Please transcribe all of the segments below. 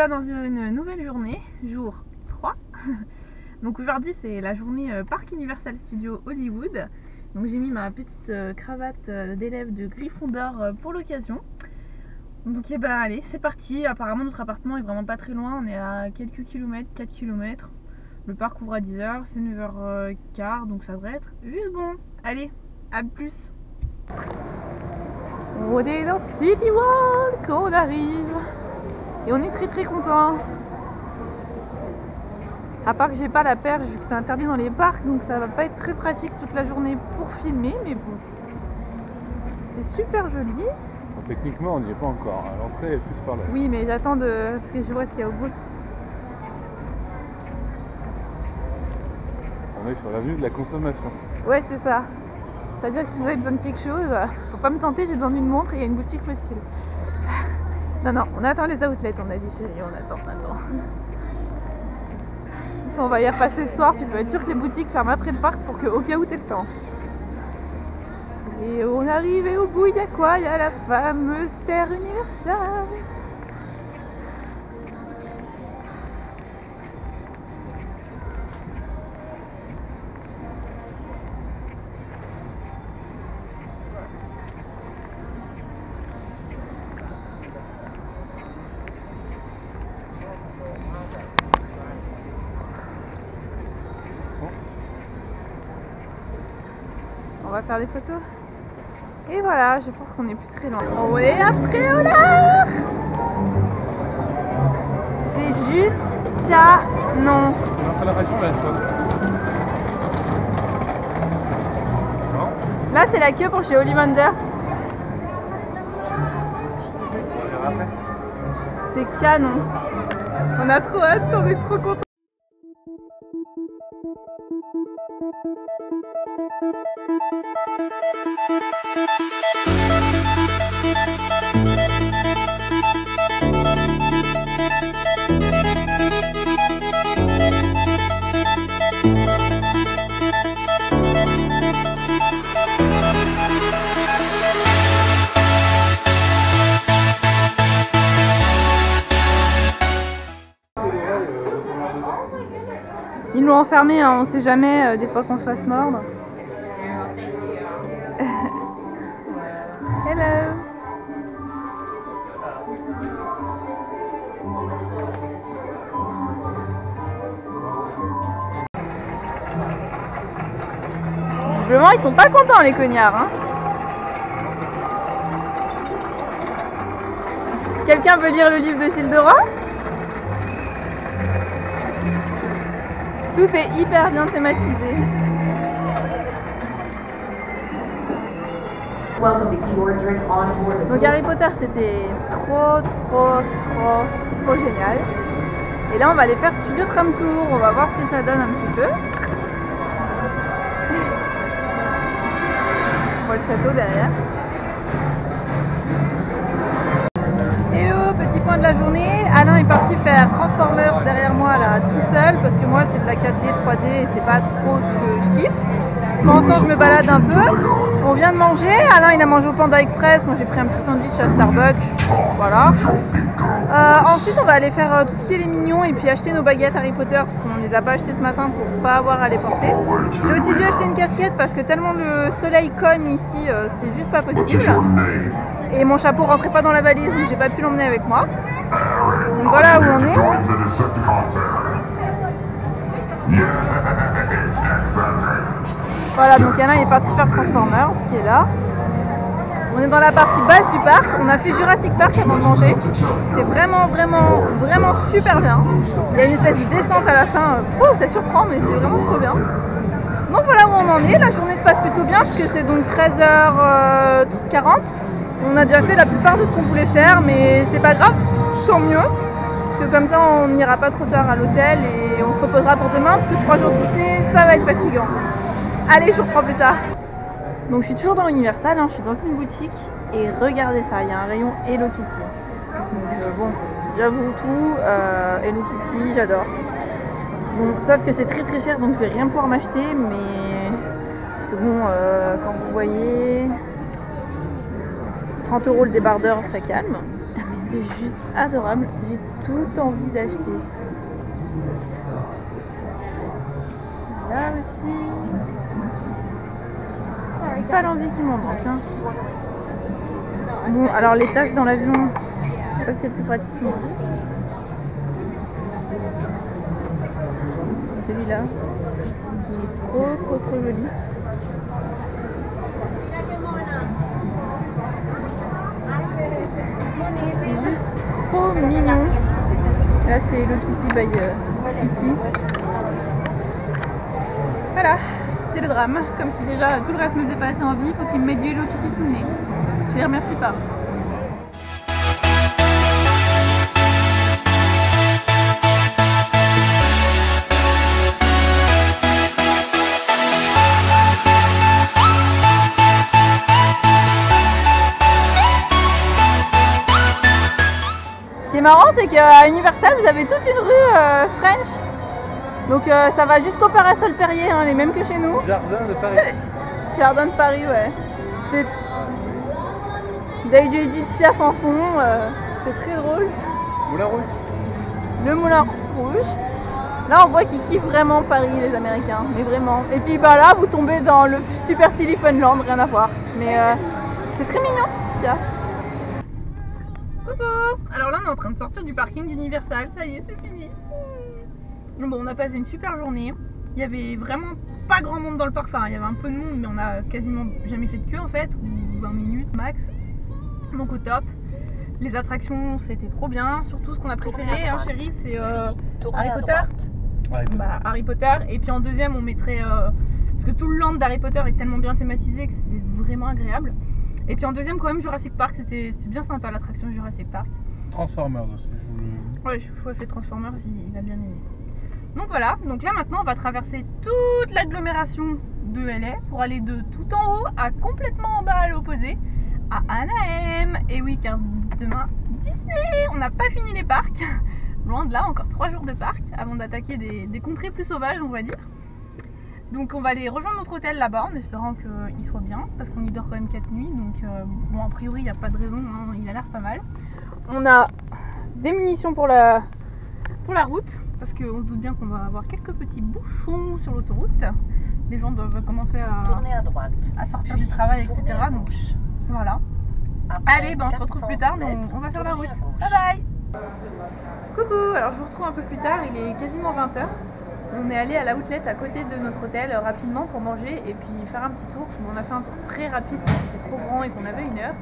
revoilà dans une nouvelle journée, jour 3. Donc aujourd'hui c'est la journée Parc Universal Studios Hollywood. Donc j'ai mis ma petite cravate d'élève de Gryffondor pour l'occasion. Donc allez, c'est parti. Apparemment notre appartement est vraiment pas très loin, on est à quelques kilomètres, 4 km. Le parc ouvre à 10h, c'est 9h15, donc ça devrait être juste bon. Allez, à plus. On est dans City Walk, on arrive. Et on est très content. À part que j'ai pas la perche vu que c'est interdit dans les parcs, donc ça va pas être très pratique toute la journée pour filmer, mais bon. C'est super joli. Bon, techniquement on n'y est pas encore, l'entrée est plus par là. Oui mais j'attends parce que je vois ce qu'il y a au bout. On est sur l'avenue de la consommation. Ouais c'est ça. C'est-à-dire que si vous avez besoin de quelque chose, faut pas me tenter, j'ai besoin d'une montre et il y a une boutique fossile. Non, on attend les outlets, on a dit chérie, on attend. Si on va y repasser ce soir, tu peux être sûr que les boutiques ferment après le parc pour que au cas où t'aies le temps. Et on arrive et au bout il y a quoi? Il y a la fameuse terre universelle. On va faire des photos. Et voilà, je pense qu'on est plus très loin. On est après Préolard. C'est juste canon. Après la région, là, Là, c'est la queue pour chez Ollivanders. C'est canon. On a trop hâte, on est trop contents. Ils l'ont enfermé, hein, on sait jamais, des fois qu'on se fasse mordre. Hello. Visiblement ils sont pas contents les cognards, hein. Quelqu'un veut lire le livre de Gilles de Roi? Tout est hyper bien thématisé. Donc Harry Potter c'était trop génial. Et là on va aller faire Studio Tram Tour, on va voir ce que ça donne un petit peu. On voit le château derrière. Hello, petit point de la journée. Alain est parti faire Transformers derrière moi là tout seul parce que moi c'est de la 4D, 3D et c'est pas trop ce que je kiffe. Pour l'instant je me balade un peu. On vient de manger, Alain il a mangé au Panda Express, moi j'ai pris un petit sandwich à Starbucks, voilà. Ensuite on va aller faire tout ce qui est les mignons et puis acheter nos baguettes Harry Potter parce qu'on ne les a pas achetées ce matin pour pas avoir à les porter. J'ai aussi dû acheter une casquette parce que tellement le soleil cogne ici, c'est juste pas possible. Et mon chapeau rentrait pas dans la valise donc j'ai pas pu l'emmener avec moi. Donc voilà où on est. Voilà, donc Alain est parti faire Transformers, qui est là. On est dans la partie basse du parc. On a fait Jurassic Park avant de manger. C'était vraiment super bien. Il y a une espèce de descente à la fin. Ça surprend, mais c'est vraiment trop bien. Donc voilà où on en est. La journée se passe plutôt bien parce que c'est donc 13h40. On a déjà fait la plupart de ce qu'on voulait faire, mais c'est pas grave, tant mieux. Parce que comme ça, on n'ira pas trop tard à l'hôtel et on se reposera pour demain parce que 3 jours Disney, ça va être fatigant. Allez, je vous reprends plus tard. Donc je suis toujours dans Universal, hein, je suis dans une boutique et regardez ça, il y a un rayon Hello Kitty. Donc bon, j'avoue tout, Hello Kitty, j'adore. Bon, sauf que c'est très cher donc je vais rien pouvoir m'acheter, mais parce que bon, quand vous voyez 30 € le débardeur, ça calme. Mais c'est juste adorable. J'ai tout envie d'acheter. Là aussi. C'est pas l'envie qui m'en manque. Hein. Bon, alors les tasses dans l'avion, c'est pas ce qui est le plus pratique non plus. Celui-là, il est trop joli. C'est juste trop mignon. Là c'est Hello Kitty by Kitty. Voilà, c'est le drame. Comme si déjà tout le reste me faisait pas assez envie, il faut qu'ils me mettent du Hello Kitty sous le nez. Je les remercie pas. Ce qui est marrant, c'est qu'à Universal, vous avez toute une rue French. Donc ça va jusqu'au Parasol Perrier, hein, les mêmes que chez nous. Jardin de Paris. Jardin de Paris, ouais. Vous avez du Edith Piaf en fond, c'est très drôle. Moulin Rouge. Le Moulin Rouge. Là on voit qu'ils kiffent vraiment Paris, les Américains, mais vraiment. Et puis bah là vous tombez dans le Super Silly Funland, rien à voir. Mais c'est très mignon, tiens. Coucou. Alors là on est en train de sortir du parking d'Universal, ça y est, c'est fini. Bon, on a passé une super journée. Il y avait vraiment pas grand monde dans le parc. Enfin, il y avait un peu de monde, mais on a quasiment jamais fait de queue en fait, ou 20 minutes max. Donc au top. Les attractions, c'était trop bien. Surtout ce qu'on a préféré, hein, chérie, c'est Harry Potter. Bah, Harry Potter. Et puis en deuxième, on mettrait parce que tout le land d'Harry Potter est tellement bien thématisé que c'est vraiment agréable. Et puis en deuxième, quand même, Jurassic Park, c'était bien sympa l'attraction Jurassic Park. Transformers aussi. Ouais, Chouchou a fait Transformers, il a bien aimé. Donc voilà, donc là maintenant on va traverser toute l'agglomération de LA pour aller de tout en haut à complètement en bas à l'opposé, à Anaheim. Et oui, car demain, Disney. On n'a pas fini les parcs, loin de là, encore 3 jours de parc avant d'attaquer des contrées plus sauvages, on va dire. Donc on va aller rejoindre notre hôtel là-bas en espérant qu'il soit bien, parce qu'on y dort quand même 4 nuits, donc bon a priori il n'y a pas de raison, hein, il a l'air pas mal. On a des munitions pour la route, parce qu'on se doute bien qu'on va avoir quelques petits bouchons sur l'autoroute. Les gens doivent commencer à sortir du travail, etc. Donc voilà. Allez, ben on se retrouve plus tard, mais on va faire la route. Bye bye. Coucou, alors je vous retrouve un peu plus tard, il est quasiment 20 h. On est allé à la outlet à côté de notre hôtel rapidement pour manger et puis faire un petit tour. On a fait un tour très rapide parce que c'est trop grand et qu'on avait 1 heure.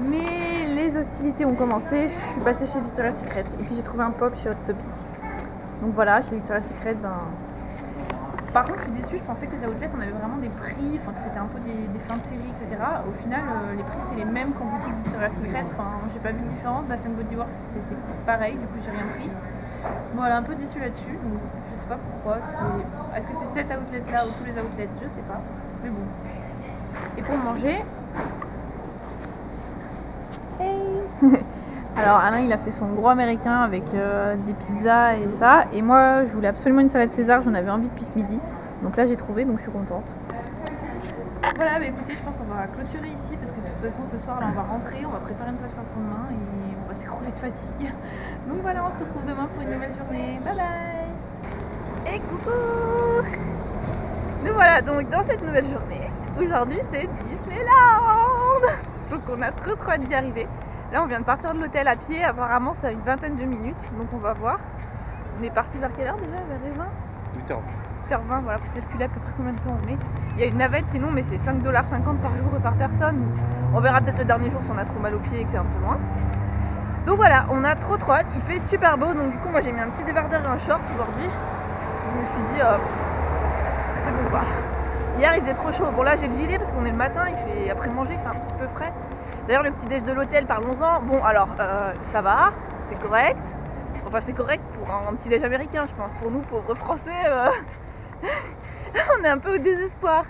Mais les hostilités ont commencé, je suis passée chez Victoria's Secret et puis j'ai trouvé un pop chez Hot Topic. Donc voilà, chez Victoria's Secret, par contre je suis déçue, je pensais que les outlets on avait vraiment des prix, enfin que c'était un peu des fins de série, etc. Au final les prix c'est les mêmes qu'en boutique Victoria's Secret, enfin j'ai pas vu de différence. Bath & Body Works c'était pareil, du coup j'ai rien pris. Voilà, un peu déçue là-dessus, donc je sais pas pourquoi. Est-ce que c'est cet outlet là ou tous les outlets, je sais pas, mais bon. Et pour manger, alors Alain il a fait son gros américain avec des pizzas et ça, et moi je voulais absolument une salade César, j'en avais envie depuis ce midi, donc là j'ai trouvé, donc je suis contente. Voilà, bah écoutez, je pense qu'on va clôturer ici parce que de toute façon ce soir là on va rentrer, on va préparer notre affaire pour demain et on va s'écrouler de fatigue. Donc voilà, on se retrouve demain pour une nouvelle journée. Bye bye. Et coucou. Nous voilà donc dans cette nouvelle journée. Aujourd'hui c'est Disneyland. Donc on a trop hâte d'y arriver. Là on vient de partir de l'hôtel à pied, apparemment ça a une vingtaine de minutes, donc on va voir. On est parti vers quelle heure déjà? Vers 20 8h20. 8h20, voilà, pour calculer à peu près combien de temps on met. Il y a une navette sinon, mais c'est 5,50 $ par jour et par personne. On verra peut-être le dernier jour si on a trop mal aux pieds et que c'est un peu loin. Donc voilà, on a trop hâte, il fait super beau, donc du coup moi j'ai mis un petit débardeur et un short aujourd'hui. Je me suis dit, c'est bon quoi. Hier il faisait trop chaud, bon là j'ai le gilet parce qu'on est le matin, il fait après manger, il fait un petit peu frais. D'ailleurs le petit déj de l'hôtel, parlons-en. Bon alors, ça va, c'est correct. Enfin c'est correct pour un petit déj américain je pense. Pour nous pauvres français, on est un peu au désespoir.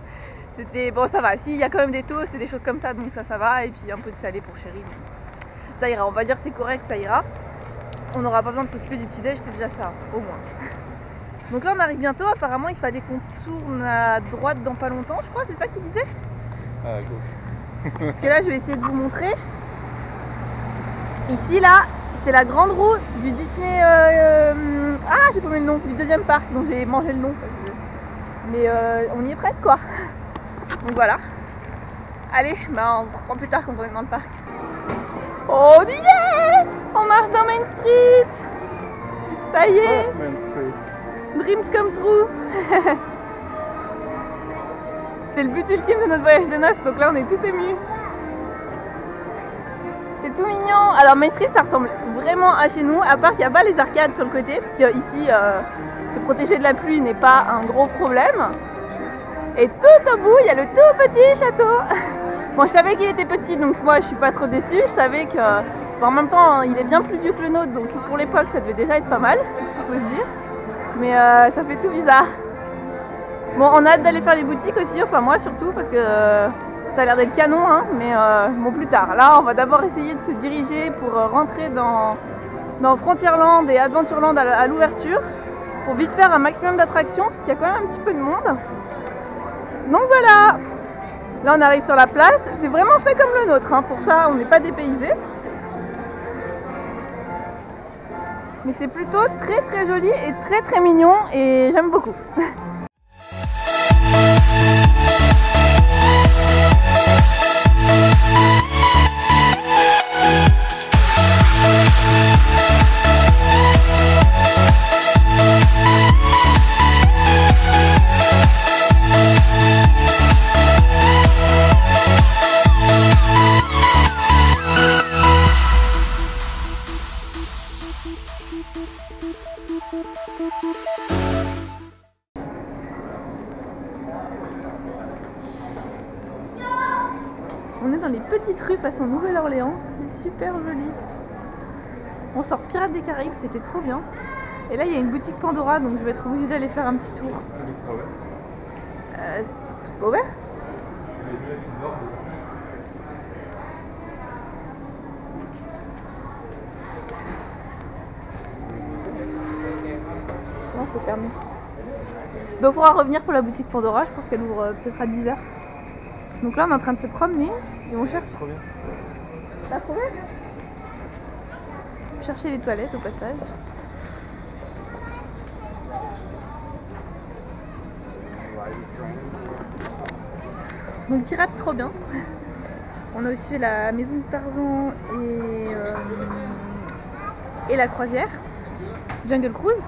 C'était, bon ça va, si il y a quand même des toasts et des choses comme ça, donc ça va. Et puis un peu de salé pour chérie. Ça ira, on va dire c'est correct, ça ira. On n'aura pas besoin de s'occuper du petit déj, c'est déjà ça, au moins. Donc là on arrive bientôt, apparemment il fallait qu'on tourne à droite dans pas longtemps, je crois, c'est ça qu'il disait? À gauche. Parce que là je vais essayer de vous montrer. Ici là, c'est la grande roue du Disney. Ah, j'ai paumé le nom, du deuxième parc, donc j'ai mangé le nom. Mais on y est presque quoi. Donc voilà. Allez, bah on reprend plus tard quand on est dans le parc. Oh yeah! On marche dans Main Street. Ça y est. Dreams come true. C'était le but ultime de notre voyage de noces, donc là on est tout ému. C'est tout mignon. Alors Main Street ça ressemble vraiment à chez nous, à part qu'il n'y a pas les arcades sur le côté, parce qu'ici se protéger de la pluie n'est pas un gros problème. Et tout au bout il y a le tout petit château. Bon, je savais qu'il était petit, donc moi je suis pas trop déçue. Je savais que, en même temps, il est bien plus vieux que le nôtre, donc pour l'époque ça devait déjà être pas mal, c'est ce qu'il faut se dire. Mais ça fait tout bizarre. Bon, on a hâte d'aller faire les boutiques aussi, enfin moi surtout, parce que ça a l'air d'être canon, hein, mais bon, plus tard. Là, on va d'abord essayer de se diriger pour rentrer dans Frontierland et Adventureland à l'ouverture, pour vite faire un maximum d'attractions, parce qu'il y a quand même un petit peu de monde. Donc voilà. Là on arrive sur la place, c'est vraiment fait comme le nôtre, hein. Pour ça on n'est pas dépaysé. Mais c'est plutôt très très joli et très très mignon et j'aime beaucoup. On est dans les petites rues façon Nouvelle-Orléans, c'est super joli. On sort Pirates des Caraïbes, c'était trop bien. Et là il y a une boutique Pandora, donc je vais être obligée d'aller faire un petit tour. C'est pas ouvert? Non, c'est fermé. Donc il faudra revenir pour la boutique Pandora, je pense qu'elle ouvre peut-être à 10h. Donc là on est en train de se promener et on cherche. Trop bien. T'as trouvé? Chercher les toilettes au passage. Donc pirate trop bien. On a aussi fait la maison de Tarzan et la croisière. Jungle Cruise.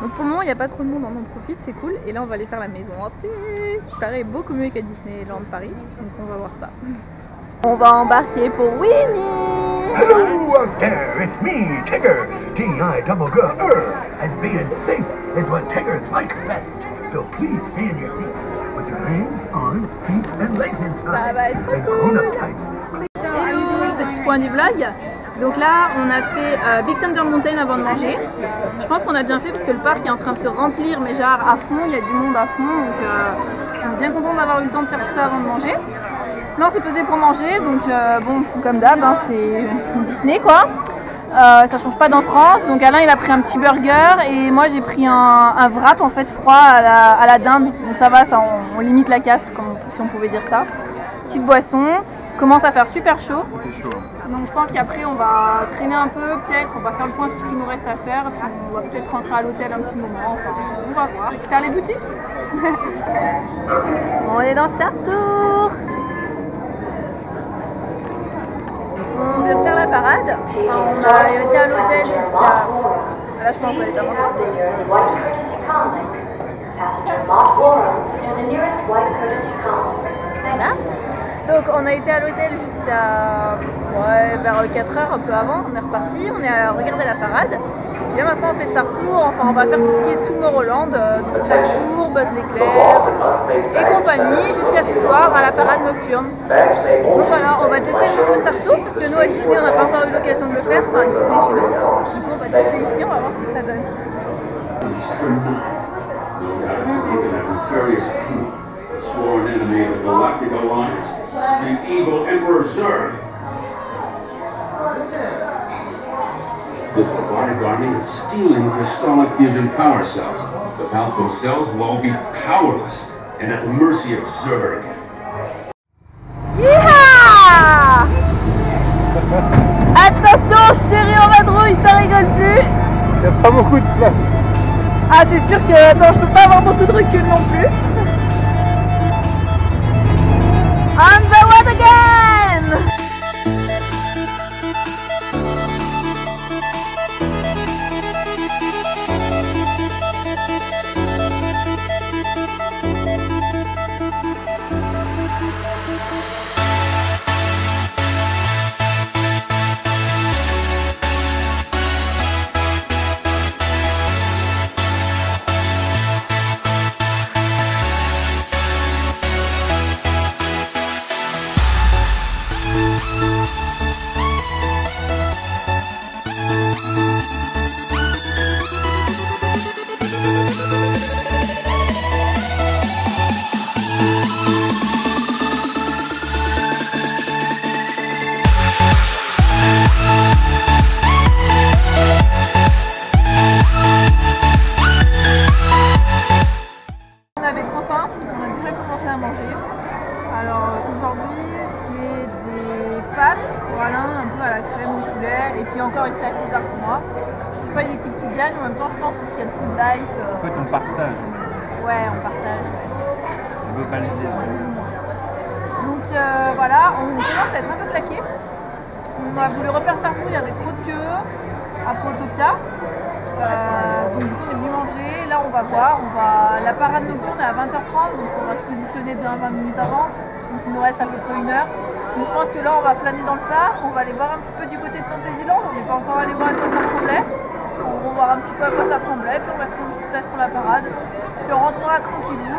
Donc pour le moment il n'y a pas trop de monde, on en profite, c'est cool. Et là on va aller faire la maison hantée, qui paraît beaucoup mieux qu'à Disneyland Paris. Donc on va voir ça. On va embarquer pour Winnie. Hello out there, it's me, Tigger, T-I-G-G-R, and being safe is what Tiggers like best. So please stay in your seat with your hands, arms, feet, and legs inside. Ça va être trop and cool. grown-up tights. Hello, petit point du vlog. Donc là, on a fait Big Thunder Mountain avant de manger. Je pense qu'on a bien fait parce que le parc est en train de se remplir, mais genre à fond, il y a du monde à fond. Donc on est bien content d'avoir eu le temps de faire tout ça avant de manger. Là, on s'est posé pour manger, donc bon, comme d'hab, hein, c'est Disney quoi. Ça change pas d'en France. Donc Alain, il a pris un petit burger et moi, j'ai pris un wrap en fait froid à la dinde. Donc ça va, ça, on limite la casse, comme, si on pouvait dire ça. Petite boisson. Commence à faire super chaud. Donc je pense qu'après on va traîner un peu, peut-être, on va faire le point sur ce qu'il nous reste à faire, puis on va peut-être rentrer à l'hôtel un petit moment, enfin on va voir. Faire les boutiques. On est dans Star Tour. On vient de faire la parade. Enfin, on a été à l'hôtel jusqu'à... Là je pense qu'on va aller pas longtemps. Voilà. Donc on a été à l'hôtel jusqu'à vers 4h, un peu avant, on est reparti, on est à regarder la parade. Et là maintenant on fait Star Tour, enfin on va faire tout ce qui est Tomorrowland, donc Star Tour, Buzz l'éclair et compagnie, jusqu'à ce soir à la parade nocturne. Donc voilà, on va tester le nouveau Star Tour, parce que nous à Disney on n'a pas encore eu l'occasion de le faire, enfin Disney chez nous. Du coup on va tester ici, on va voir ce que ça donne. Sworn enemy of the Galactic Alliance, the evil Emperor Zurg. This robotic army is stealing crystallic fusion power cells. Without those cells, we'll all be powerless and at the mercy of Zurg. Yeehaw! Attention, chérie en vadrouille, ça rigole plus. Il n'y a pas beaucoup de place. Ah, c'est sûr que attends, je peux pas avoir beaucoup de recul non plus. On the road again. Et puis encore une salade César pour moi. Je suis pas une équipe qui gagne, en même temps je pense que c'est ce qu'il y a de plus light. En fait on partage. Ouais, on partage. Ouais. On veut pas le dire. Donc voilà, on commence à être un peu claqué. On a voulu refaire Startour, il y avait trop de queue à Protopia. Donc du coup on est venu manger, là on va voir, la parade nocturne est à 20h30, donc on va se positionner bien 20 minutes avant. Donc il nous reste à peu près 1 heure. Donc je pense que là on va flâner dans le parc, on va aller voir un petit peu du côté de Fantasyland, on n'est pas encore allé voir à quoi ça ressemblait. On va voir un petit peu à quoi ça ressemblait, puis on va se faire une petite place pour la parade. Puis on rentrera tranquillou